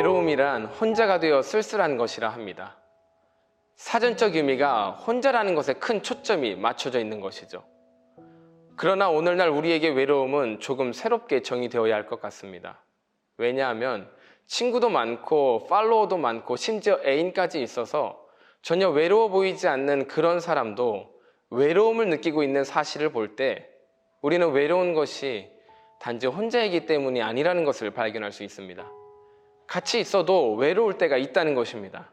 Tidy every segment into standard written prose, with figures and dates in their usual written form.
외로움이란 혼자가 되어 쓸쓸한 것이라 합니다. 사전적 의미가 혼자라는 것에 큰 초점이 맞춰져 있는 것이죠. 그러나 오늘날 우리에게 외로움은 조금 새롭게 정의되어야 할 것 같습니다. 왜냐하면 친구도 많고 팔로워도 많고 심지어 애인까지 있어서 전혀 외로워 보이지 않는 그런 사람도 외로움을 느끼고 있는 사실을 볼 때 우리는 외로운 것이 단지 혼자이기 때문이 아니라는 것을 발견할 수 있습니다. 같이 있어도 외로울 때가 있다는 것입니다.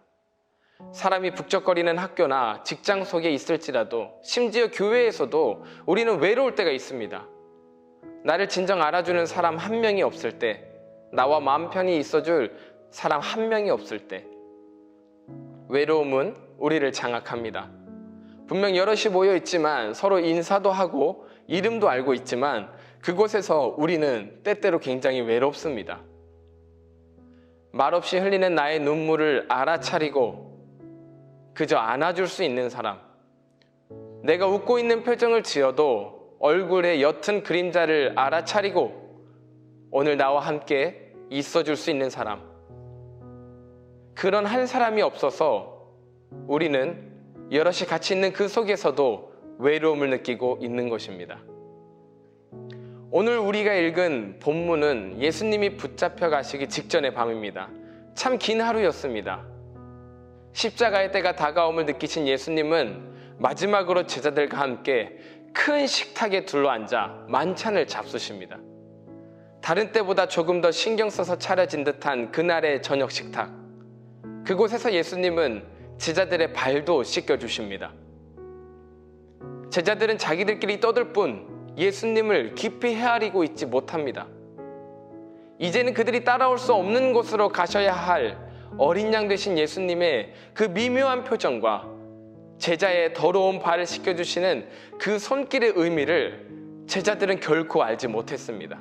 사람이 북적거리는 학교나 직장 속에 있을지라도 심지어 교회에서도 우리는 외로울 때가 있습니다. 나를 진정 알아주는 사람 한 명이 없을 때, 나와 마음 편히 있어줄 사람 한 명이 없을 때 외로움은 우리를 장악합니다. 분명 여럿이 모여 있지만 서로 인사도 하고 이름도 알고 있지만 그곳에서 우리는 때때로 굉장히 외롭습니다. 말없이 흘리는 나의 눈물을 알아차리고 그저 안아줄 수 있는 사람, 내가 웃고 있는 표정을 지어도 얼굴의 옅은 그림자를 알아차리고 오늘 나와 함께 있어줄 수 있는 사람, 그런 한 사람이 없어서 우리는 여럿이 같이 있는 그 속에서도 외로움을 느끼고 있는 것입니다. 오늘 우리가 읽은 본문은 예수님이 붙잡혀 가시기 직전의 밤입니다. 참 긴 하루였습니다. 십자가의 때가 다가옴을 느끼신 예수님은 마지막으로 제자들과 함께 큰 식탁에 둘러앉아 만찬을 잡수십니다. 다른 때보다 조금 더 신경 써서 차려진 듯한 그날의 저녁 식탁, 그곳에서 예수님은 제자들의 발도 씻겨주십니다. 제자들은 자기들끼리 떠들 뿐 예수님을 깊이 헤아리고 있지 못합니다. 이제는 그들이 따라올 수 없는 곳으로 가셔야 할 어린 양 되신 예수님의 그 미묘한 표정과 제자의 더러운 발을 씻겨주시는 그 손길의 의미를 제자들은 결코 알지 못했습니다.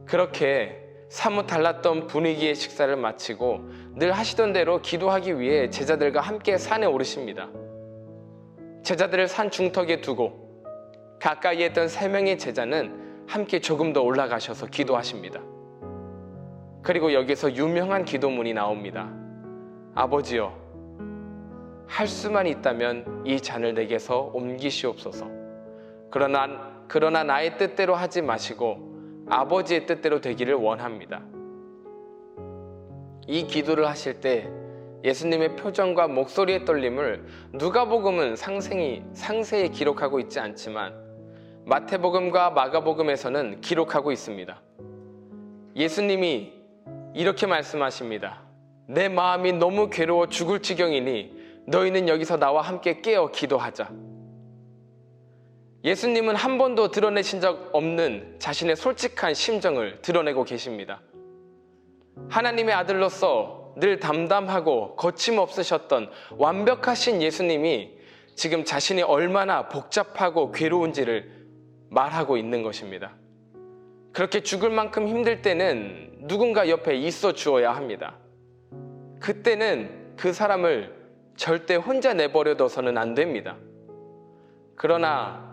그렇게 사뭇 달랐던 분위기의 식사를 마치고 늘 하시던 대로 기도하기 위해 제자들과 함께 산에 오르십니다. 제자들을 산 중턱에 두고 가까이에 있던 3명의 제자는 함께 조금 더 올라가셔서 기도하십니다. 그리고 여기서 유명한 기도문이 나옵니다. 아버지여, 할 수만 있다면 이 잔을 내게서 옮기시옵소서. 그러나 나의 뜻대로 하지 마시고 아버지의 뜻대로 되기를 원합니다. 이 기도를 하실 때 예수님의 표정과 목소리의 떨림을 누가복음은 상세히 기록하고 있지 않지만 마태복음과 마가복음에서는 기록하고 있습니다. 예수님이 이렇게 말씀하십니다. 내 마음이 너무 괴로워 죽을 지경이니 너희는 여기서 나와 함께 깨어 기도하자. 예수님은 한 번도 드러내신 적 없는 자신의 솔직한 심정을 드러내고 계십니다. 하나님의 아들로서 늘 담담하고 거침없으셨던 완벽하신 예수님이 지금 자신이 얼마나 복잡하고 괴로운지를 말하고 있는 것입니다. 그렇게 죽을 만큼 힘들 때는 누군가 옆에 있어 주어야 합니다. 그때는 그 사람을 절대 혼자 내버려둬서는 안 됩니다. 그러나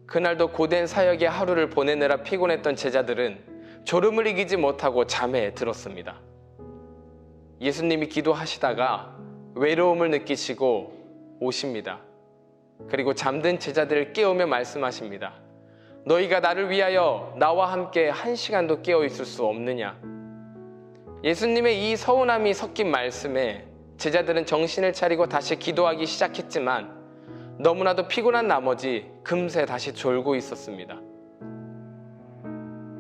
그날도 고된 사역의 하루를 보내느라 피곤했던 제자들은 졸음을 이기지 못하고 잠에 들었습니다. 예수님이 기도하시다가 외로움을 느끼시고 오십니다. 그리고 잠든 제자들을 깨우며 말씀하십니다. 너희가 나를 위하여 나와 함께 1시간도 깨어 있을 수 없느냐? 예수님의 이 서운함이 섞인 말씀에 제자들은 정신을 차리고 다시 기도하기 시작했지만 너무나도 피곤한 나머지 금세 다시 졸고 있었습니다.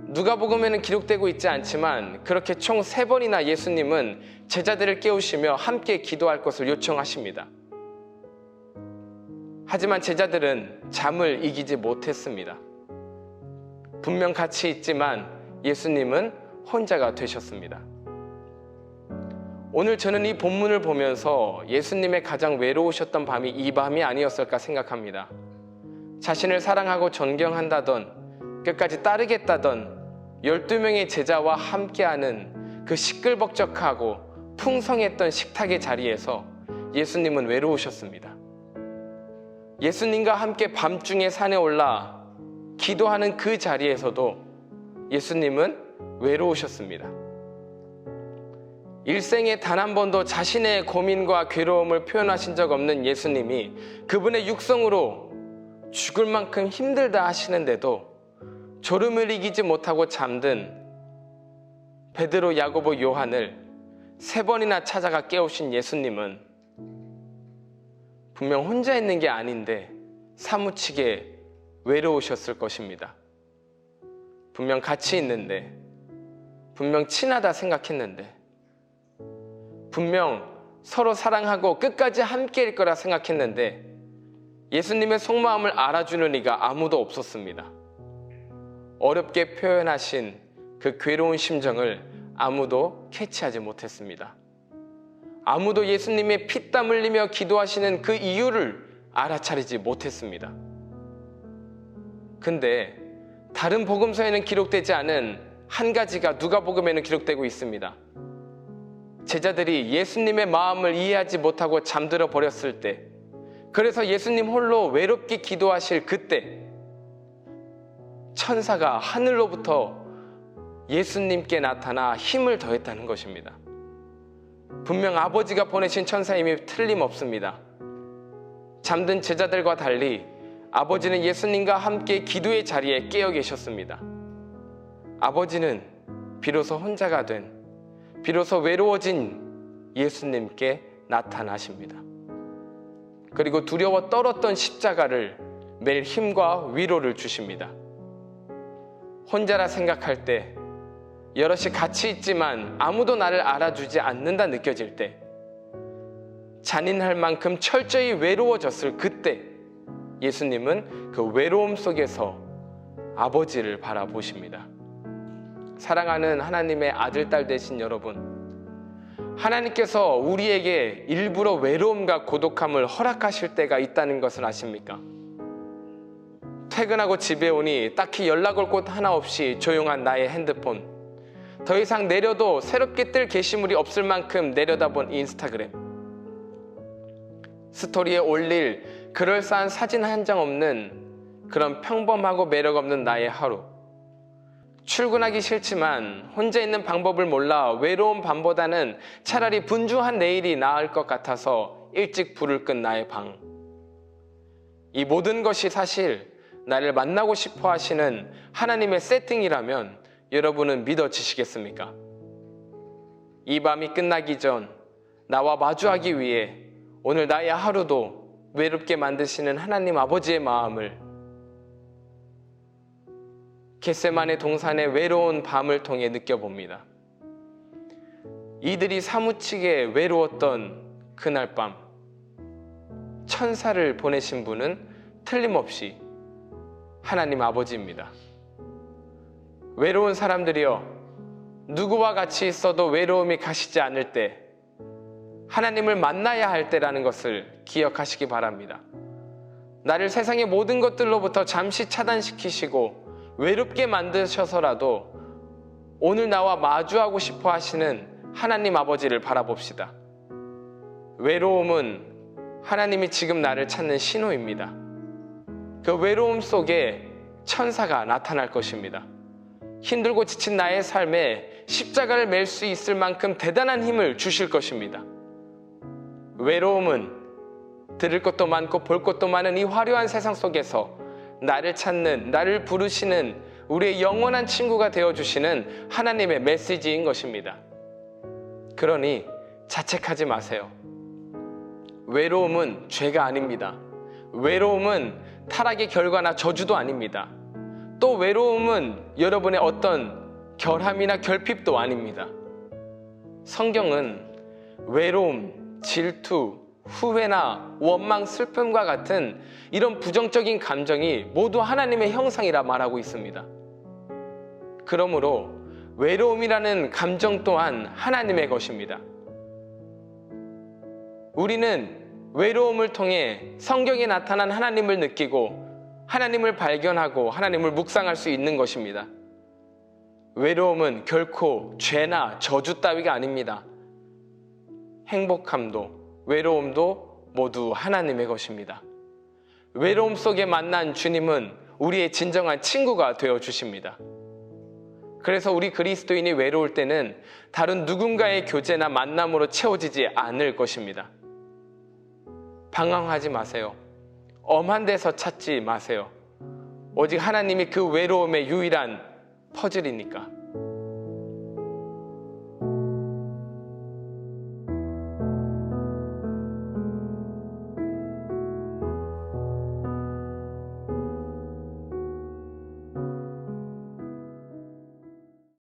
누가복음에는 기록되고 있지 않지만 그렇게 총 3번이나 예수님은 제자들을 깨우시며 함께 기도할 것을 요청하십니다. 하지만 제자들은 잠을 이기지 못했습니다. 분명 같이 있지만 예수님은 혼자가 되셨습니다. 오늘 저는 이 본문을 보면서 예수님의 가장 외로우셨던 밤이 이 밤이 아니었을까 생각합니다. 자신을 사랑하고 존경한다던 끝까지 따르겠다던 12명의 제자와 함께하는 그 시끌벅적하고 풍성했던 식탁의 자리에서 예수님은 외로우셨습니다. 예수님과 함께 밤중에 산에 올라 기도하는 그 자리에서도 예수님은 외로우셨습니다. 일생에 단 한 번도 자신의 고민과 괴로움을 표현하신 적 없는 예수님이 그분의 육성으로 죽을 만큼 힘들다 하시는데도 졸음을 이기지 못하고 잠든 베드로, 야고보, 요한을 3번이나 찾아가 깨우신 예수님은 분명 혼자 있는 게 아닌데 사무치게 외로우셨을 것입니다. 분명 같이 있는데, 분명 친하다 생각했는데, 분명 서로 사랑하고 끝까지 함께일 거라 생각했는데 예수님의 속마음을 알아주는 이가 아무도 없었습니다. 어렵게 표현하신 그 괴로운 심정을 아무도 캐치하지 못했습니다. 아무도 예수님의 피땀 흘리며 기도하시는 그 이유를 알아차리지 못했습니다. 근데 다른 복음서에는 기록되지 않은 한 가지가 누가복음에는 기록되고 있습니다. 제자들이 예수님의 마음을 이해하지 못하고 잠들어 버렸을 때, 그래서 예수님 홀로 외롭게 기도하실 그때 천사가 하늘로부터 예수님께 나타나 힘을 더했다는 것입니다. 분명 아버지가 보내신 천사임이 틀림없습니다. 잠든 제자들과 달리 아버지는 예수님과 함께 기도의 자리에 깨어 계셨습니다. 아버지는 비로소 혼자가 된, 비로소 외로워진 예수님께 나타나십니다. 그리고 두려워 떨었던 십자가를 맬 힘과 위로를 주십니다. 혼자라 생각할 때, 여럿이 같이 있지만 아무도 나를 알아주지 않는다 느껴질 때, 잔인할 만큼 철저히 외로워졌을 그때 예수님은 그 외로움 속에서 아버지를 바라보십니다. 사랑하는 하나님의 아들, 딸 되신 여러분, 하나님께서 우리에게 일부러 외로움과 고독함을 허락하실 때가 있다는 것을 아십니까? 퇴근하고 집에 오니 딱히 연락 올 곳 하나 없이 조용한 나의 핸드폰, 더 이상 내려도 새롭게 뜰 게시물이 없을 만큼 내려다본 인스타그램, 스토리에 올릴 그럴싸한 사진 한 장 없는 그런 평범하고 매력 없는 나의 하루, 출근하기 싫지만 혼자 있는 방법을 몰라 외로운 밤보다는 차라리 분주한 내일이 나을 것 같아서 일찍 불을 끈 나의 방, 이 모든 것이 사실 나를 만나고 싶어 하시는 하나님의 세팅이라면 여러분은 믿어지시겠습니까? 이 밤이 끝나기 전 나와 마주하기 위해 오늘 나의 하루도 외롭게 만드시는 하나님 아버지의 마음을 겟세마네 동산의 외로운 밤을 통해 느껴봅니다. 이들이 사무치게 외로웠던 그날 밤, 천사를 보내신 분은 틀림없이 하나님 아버지입니다. 외로운 사람들이여, 누구와 같이 있어도 외로움이 가시지 않을 때 하나님을 만나야 할 때라는 것을 기억하시기 바랍니다. 나를 세상의 모든 것들로부터 잠시 차단시키시고 외롭게 만드셔서라도 오늘 나와 마주하고 싶어 하시는 하나님 아버지를 바라봅시다. 외로움은 하나님이 지금 나를 찾는 신호입니다. 그 외로움 속에 천사가 나타날 것입니다. 힘들고 지친 나의 삶에 십자가를 맬 수 있을 만큼 대단한 힘을 주실 것입니다. 외로움은 들을 것도 많고 볼 것도 많은 이 화려한 세상 속에서 나를 찾는, 나를 부르시는 우리의 영원한 친구가 되어주시는 하나님의 메시지인 것입니다. 그러니 자책하지 마세요. 외로움은 죄가 아닙니다. 외로움은 타락의 결과나 저주도 아닙니다. 또 외로움은 여러분의 어떤 결함이나 결핍도 아닙니다. 성경은 외로움, 질투, 후회나 원망, 슬픔과 같은 이런 부정적인 감정이 모두 하나님의 형상이라 말하고 있습니다. 그러므로 외로움이라는 감정 또한 하나님의 것입니다. 우리는 외로움을 통해 성경에 나타난 하나님을 느끼고 하나님을 발견하고 하나님을 묵상할 수 있는 것입니다. 외로움은 결코 죄나 저주 따위가 아닙니다. 행복함도 외로움도 모두 하나님의 것입니다. 외로움 속에 만난 주님은 우리의 진정한 친구가 되어 주십니다. 그래서 우리 그리스도인이 외로울 때는 다른 누군가의 교제나 만남으로 채워지지 않을 것입니다. 방황하지 마세요. 엄한 데서 찾지 마세요. 오직 하나님이 그 외로움의 유일한 퍼즐이니까.